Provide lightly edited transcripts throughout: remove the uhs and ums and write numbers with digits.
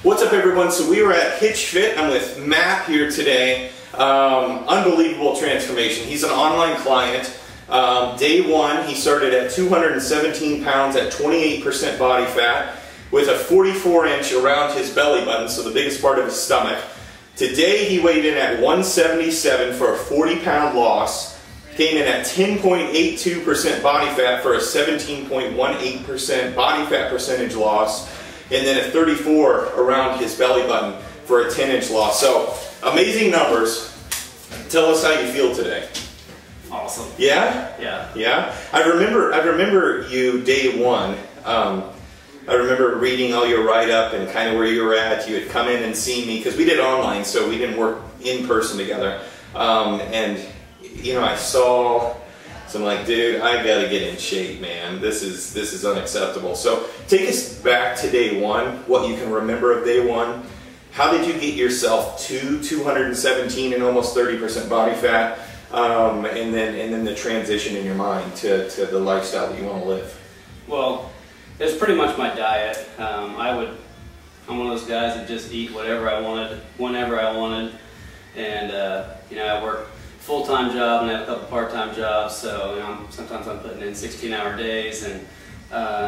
What's up, everyone? So we were at Hitch Fit. I'm with Matt here today. Unbelievable transformation. He's an online client. Day one, he started at 217 pounds at 28% body fat with a 44-inch around his belly button, so the biggest part of his stomach. Today he weighed in at 177 for a 40-pound loss, came in at 10.82% body fat for a 17.18% body fat percentage loss, and then a 34 around his belly button for a 10-inch loss. So amazing numbers. Tell us how you feel today. Awesome. Yeah? Yeah. Yeah? I remember you day one. I remember reading all your write-up and kind of where you were at. You had come in and seen me, because we did online, so we didn't work in person together. And, you know, I saw, so I'm like, dude, I gotta get in shape, man. This is unacceptable. So take us back to day one, what you can remember of day one. How did you get yourself to 217 and almost 30% body fat? And then the transition in your mind to the lifestyle that you want to live. Well, it's pretty much my diet. I'm one of those guys that just eat whatever I wanted, whenever I wanted, and you know, I work full-time job and I have a couple part-time jobs, so you know, sometimes I'm putting in 16-hour days and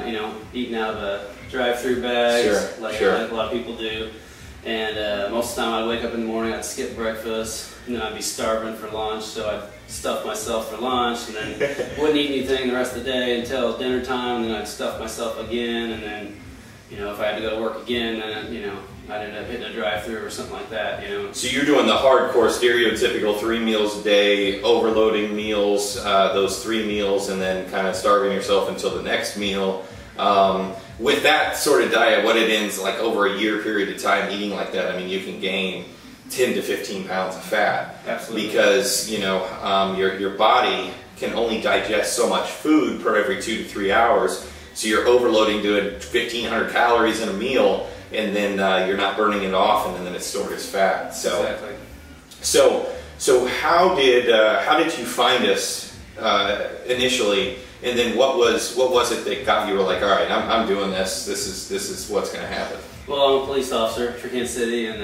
you know, eating out of a drive-through bags, like a lot of people do. And most of the time I'd wake up in the morning, I'd skip breakfast, and then I'd be starving for lunch, so I'd stuff myself for lunch, and then wouldn't eat anything the rest of the day until dinner time, and then I'd stuff myself again, and then, you know, if I had to go to work again, then, you know, I'd end up hitting a drive-through or something like that, you know. So you're doing the hardcore, stereotypical 3 meals a day, overloading meals, those 3 meals, and then kind of starving yourself until the next meal. With that sort of diet, what it ends like over a year period of time eating like that, I mean, you can gain 10 to 15 pounds of fat. Absolutely. Because, you know, your body can only digest so much food per every 2 to 3 hours. So you're overloading, doing 1,500 calories in a meal, and then you're not burning it off, and then it's stored as fat. So, exactly. So how did you find us initially? And then what was it that got you were like, all right, I'm doing this. This is what's going to happen. Well, I'm a police officer for Kansas City, and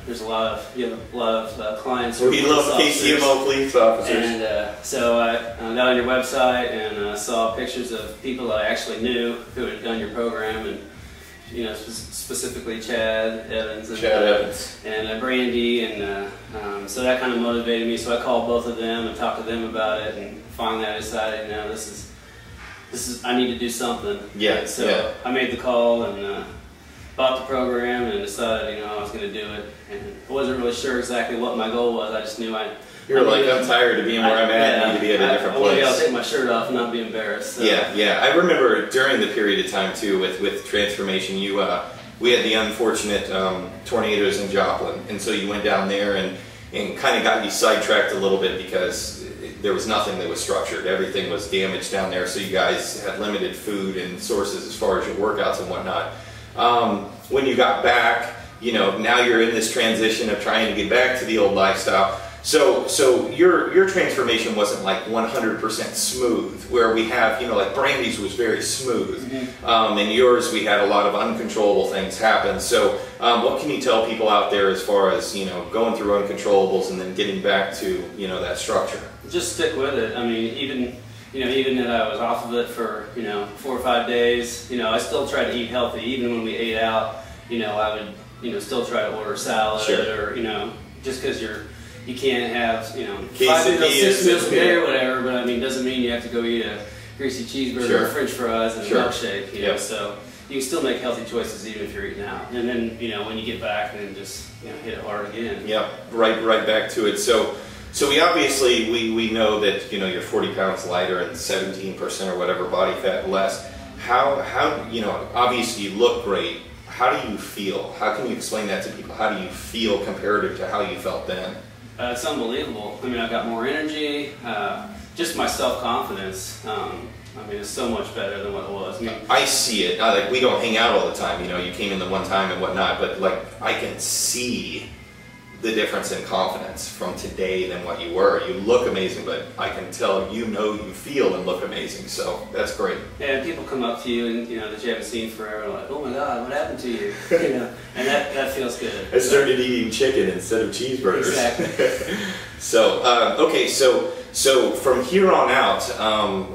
there's a lot of clients. We love KCMO police officers. And so I got on your website and saw pictures of people that I actually knew who had done your program, and you know, specifically Chad Evans and Brandy, and so that kind of motivated me. So I called both of them and talked to them about it, and finally I decided, you know, this is I need to do something. Yeah. And so I made the call and bought the program and decided, you know, I was going to do it. And I wasn't really sure exactly what my goal was. I just knew I'm tired of being where I'm at. I need to be at a different place. I'll take my shirt off and not be embarrassed. So. Yeah. I remember during the period of time too with transformation, we had the unfortunate tornadoes in Joplin, and so you went down there and kind of got you sidetracked a little bit because there was nothing that was structured. Everything was damaged down there, so you guys had limited food and sources as far as your workouts and whatnot. When you got back, you know, now you're in this transition of trying to get back to the old lifestyle. So your transformation wasn't like 100% smooth, where we have, you know, like Brandy's was very smooth, and yours we had a lot of uncontrollable things happen. So what can you tell people out there as far as, you know, going through uncontrollables and then getting back to, you know, that structure? Just stick with it. I mean, even that I was off of it for, you know, 4 or 5 days, you know, I still tried to eat healthy. Even when we ate out, you know, I would, you know, still try to order salad or, you know, just because you can't have, you know, 5 to 6 meals a day or whatever, but I mean, doesn't mean you have to go eat a greasy cheeseburger or French fries and a milkshake, you know, so you can still make healthy choices even if you're eating out. And then, you know, when you get back, then just, you know, hit it hard again. Yep, right back to it. So we obviously, we know that, you know, you're 40 pounds lighter and 17% or whatever body fat less. How, you know, obviously you look great. How do you feel? How can you explain that to people? How do you feel comparative to how you felt then? It's unbelievable. I mean, I've got more energy, just my self-confidence. I mean, it's so much better than what it was. I see it. Like, we don't hang out all the time. You know, you came in the one time and whatnot, but like, I can see the difference in confidence from today than what you were. You look amazing, but I can tell you feel and look amazing. So that's great. Yeah, and people come up to you and that you haven't seen forever, like, oh my God, what happened to you? And that feels good. I started eating chicken instead of cheeseburgers. Exactly. So okay, so from here on out,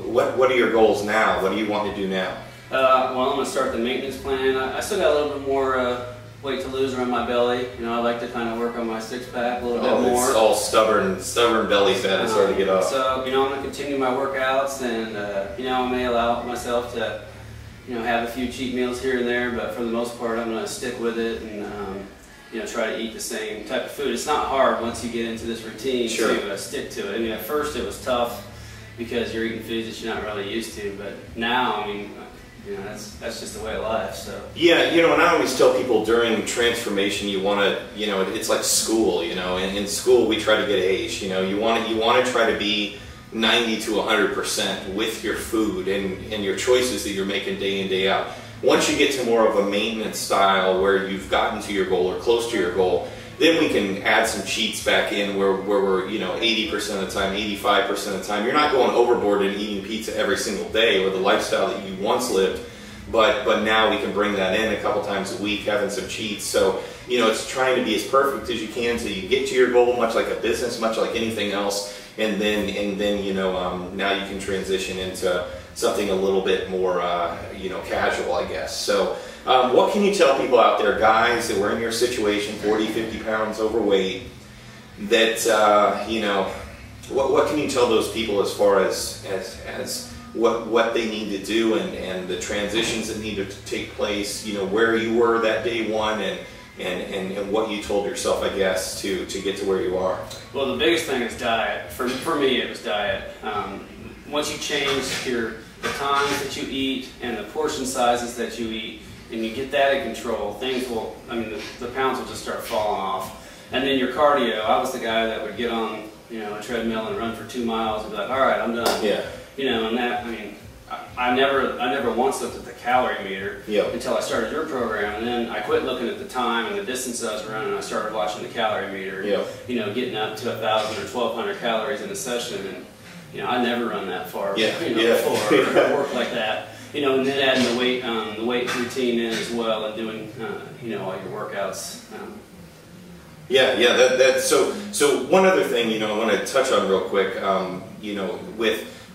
what are your goals now? What do you want to do now? Well, I'm going to start the maintenance plan. I still got a little bit more weight to lose around my belly. I like to kind of work on my six-pack a little bit more. It's all stubborn belly fat. It's hard to get off. So, I'm going to continue my workouts, and I may allow myself to, have a few cheat meals here and there, but for the most part, I'm going to stick with it and try to eat the same type of food. It's not hard once you get into this routine to stick to it. I mean, at first it was tough because you're eating foods that you're not really used to, but now, that's just the way of life. So yeah, and I always tell people during transformation, you want to, it's like school. In school we try to get A's. You want to try to be 90 to 100% with your food and your choices that you're making day in, day out. Once you get to more of a maintenance style where you've gotten to your goal or close to your goal, then we can add some cheats back in where we're 80% of the time, 85% of the time. You're not going overboard and eating pizza every single day or the lifestyle that you once lived, but now we can bring that in a couple times a week, having some cheats. So it's trying to be as perfect as you can so you get to your goal, much like a business, much like anything else, and then now you can transition into something a little bit more casual, I guess. So what can you tell people out there, guys that were in your situation, 40, 50 pounds overweight, that what can you tell those people as far as what they need to do and the transitions that need to take place, where you were that day one and what you told yourself, I guess, to get to where you are? Well, the biggest thing is diet. For me, it was diet. Once you change the times that you eat and the portion sizes that you eat, and you get that in control, things will, the pounds will just start falling off. And then your cardio, I was the guy that would get on, a treadmill and run for 2 miles and be like, all right, I'm done. Yeah. And that, I never once looked at the calorie meter until I started your program, and then I quit looking at the time and the distance I was running, and I started watching the calorie meter, getting up to 1,000 or 1,200 calories in a session, and I never run that far before or work like that. And then adding the weight routine in as well, and doing all your workouts. So one other thing I want to touch on real quick,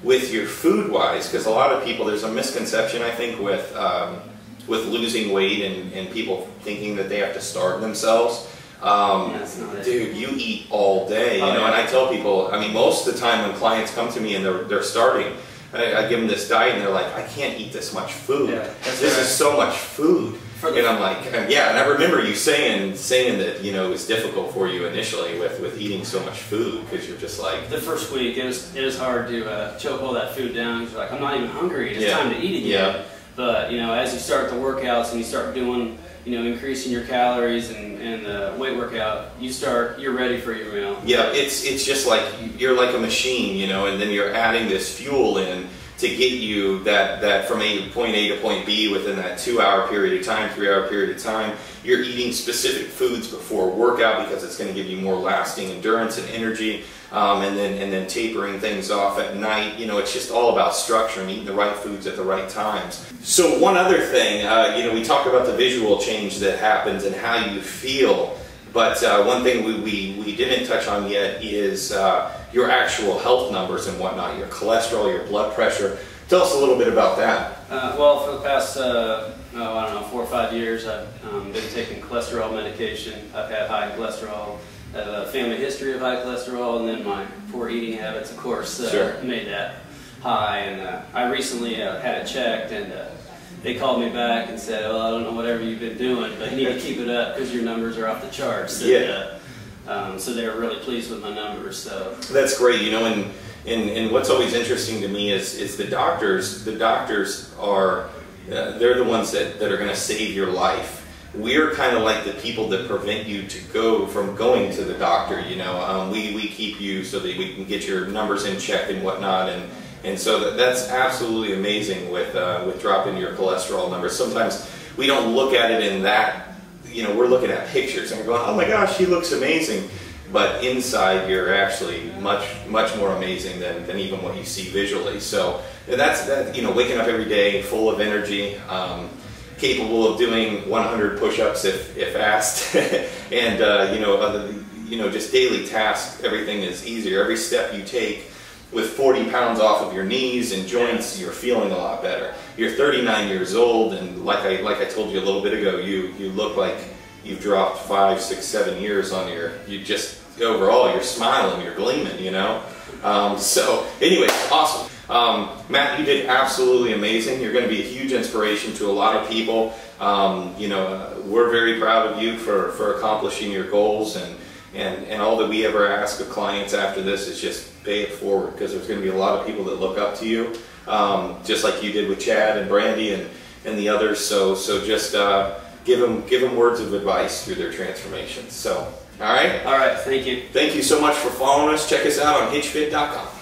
with your food wise, because a lot of people, there's a misconception I think with losing weight and people thinking that they have to starve themselves. That's not it. Dude, you eat all day, and I tell people, most of the time when clients come to me and they're starting, I give them this diet and they're like, I can't eat this much food. Yeah, this is so much food. And I'm like, yeah, and I remember you saying that, it was difficult for you initially with eating so much food, because you're just like... The first week, it was hard to choke all that food down, because you're like, I'm not even hungry, it's time to eat again. Yeah. But, as you start the workouts and you start doing, increasing your calories and the weight workout, you're ready for your meal. Yeah, it's just like, you're like a machine, and then you're adding this fuel in to get you that from point A to point B within that 2-hour period of time, 3-hour period of time. You're eating specific foods before workout because it's going to give you more lasting endurance and energy, and then tapering things off at night. It's just all about structure and eating the right foods at the right times. So one other thing, we talked about the visual change that happens and how you feel. But one thing we didn't touch on yet is your actual health numbers and whatnot, your cholesterol, your blood pressure. Tell us a little bit about that. Well, for the past, 4 or 5 years, I've been taking cholesterol medication. I've had high cholesterol, I have a family history of high cholesterol, and then my poor eating habits, of course, made that high. And I recently had it checked, and they called me back and said, well, I don't know whatever you've been doing, but you need to keep it up because your numbers are off the charts. And, so they were really pleased with my numbers. So that's great, and what's always interesting to me is the doctors. The doctors are they're the ones that are going to save your life. We're kind of like the people that prevent you from going to the doctor. We keep you so that we can get your numbers in check and whatnot, and so that's absolutely amazing with dropping your cholesterol numbers. Sometimes we don't look at it in that we're looking at pictures and we're going, oh my gosh, he looks amazing. But inside, you're actually much more amazing than even what you see visually. So that's waking up every day full of energy, capable of doing 100 push-ups if asked, and just daily tasks. Everything is easier. Every step you take, with 40 pounds off of your knees and joints, you're feeling a lot better. You're 39 years old, and like I told you a little bit ago, you look like you've dropped 5, 6, 7 years on overall, you're smiling, you're gleaming, So anyways, awesome. Matt, you did absolutely amazing. You're going to be a huge inspiration to a lot of people. We're very proud of you for accomplishing your goals, and all that we ever ask of clients after this is just pay it forward, because there's going to be a lot of people that look up to you, just like you did with Chad and Brandy and the others. So just give them words of advice through their transformations. So, all right? All right, thank you. Thank you so much for following us. Check us out on hitchfit.com.